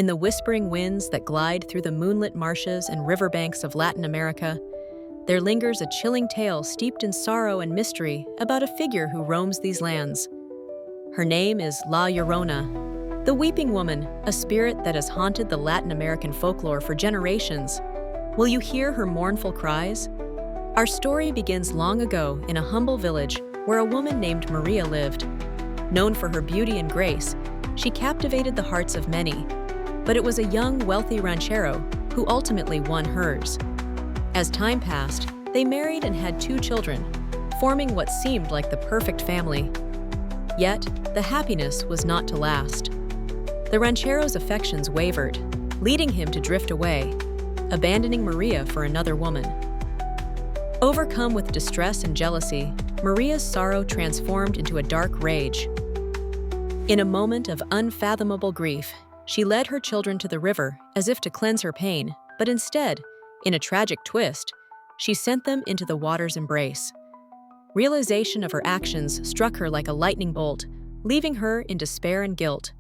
In the whispering winds that glide through the moonlit marshes and riverbanks of Latin America, there lingers a chilling tale steeped in sorrow and mystery about a figure who roams these lands. Her name is La Llorona, the Weeping Woman, a spirit that has haunted the Latin American folklore for generations. Will you hear her mournful cries? Our story begins long ago in a humble village where a woman named Maria lived. Known for her beauty and grace, she captivated the hearts of many. But it was a young, wealthy ranchero who ultimately won hers. As time passed, they married and had 2 children, forming what seemed like the perfect family. Yet, the happiness was not to last. The ranchero's affections wavered, leading him to drift away, abandoning Maria for another woman. Overcome with distress and jealousy, Maria's sorrow transformed into a dark rage. In a moment of unfathomable grief, she led her children to the river as if to cleanse her pain, but instead, in a tragic twist, she sent them into the water's embrace. Realization of her actions struck her like a lightning bolt, leaving her in despair and guilt.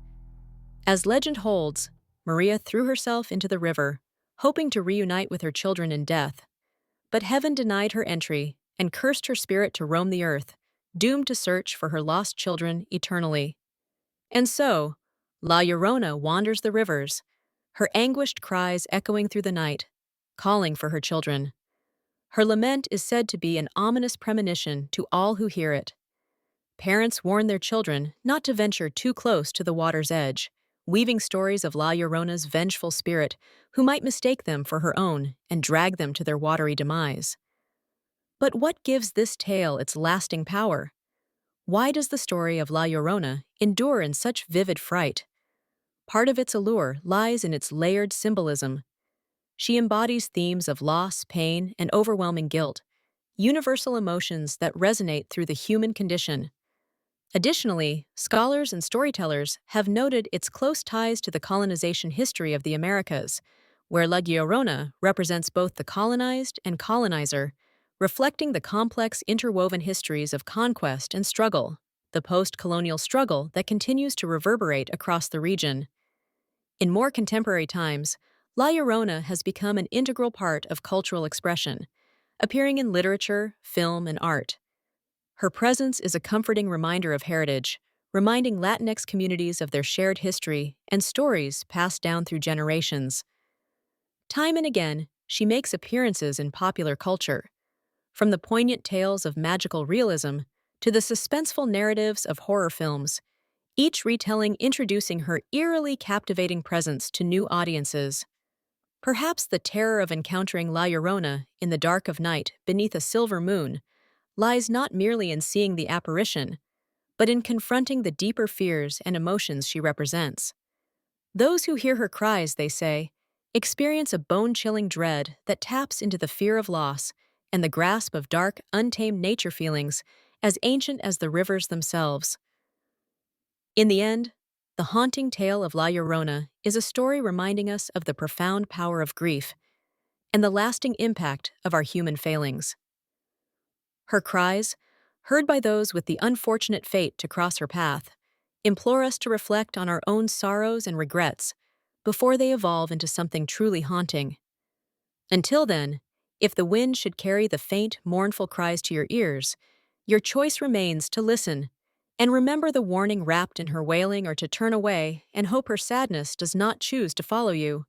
As legend holds, Maria threw herself into the river, hoping to reunite with her children in death. But heaven denied her entry and cursed her spirit to roam the earth, doomed to search for her lost children eternally. And so, La Llorona wanders the rivers, her anguished cries echoing through the night, calling for her children. Her lament is said to be an ominous premonition to all who hear it. Parents warn their children not to venture too close to the water's edge, weaving stories of La Llorona's vengeful spirit who might mistake them for her own and drag them to their watery demise. But what gives this tale its lasting power? Why does the story of La Llorona endure in such vivid fright? Part of its allure lies in its layered symbolism. She embodies themes of loss, pain, and overwhelming guilt, universal emotions that resonate through the human condition. Additionally, scholars and storytellers have noted its close ties to the colonization history of the Americas, where La Llorona represents both the colonized and colonizer, reflecting the complex interwoven histories of conquest and struggle, the post-colonial struggle that continues to reverberate across the region. In more contemporary times, La Llorona has become an integral part of cultural expression, appearing in literature, film, and art. Her presence is a comforting reminder of heritage, reminding Latinx communities of their shared history and stories passed down through generations. Time and again, she makes appearances in popular culture. From the poignant tales of magical realism to the suspenseful narratives of horror films, each retelling introducing her eerily captivating presence to new audiences. Perhaps the terror of encountering La Llorona in the dark of night beneath a silver moon lies not merely in seeing the apparition, but in confronting the deeper fears and emotions she represents. Those who hear her cries, they say, experience a bone-chilling dread that taps into the fear of loss and the grasp of dark, untamed nature feelings as ancient as the rivers themselves. In the end, the haunting tale of La Llorona is a story reminding us of the profound power of grief and the lasting impact of our human failings. Her cries, heard by those with the unfortunate fate to cross her path, implore us to reflect on our own sorrows and regrets before they evolve into something truly haunting. Until then, if the wind should carry the faint, mournful cries to your ears, your choice remains to listen and remember the warning wrapped in her wailing, or to turn away and hope her sadness does not choose to follow you.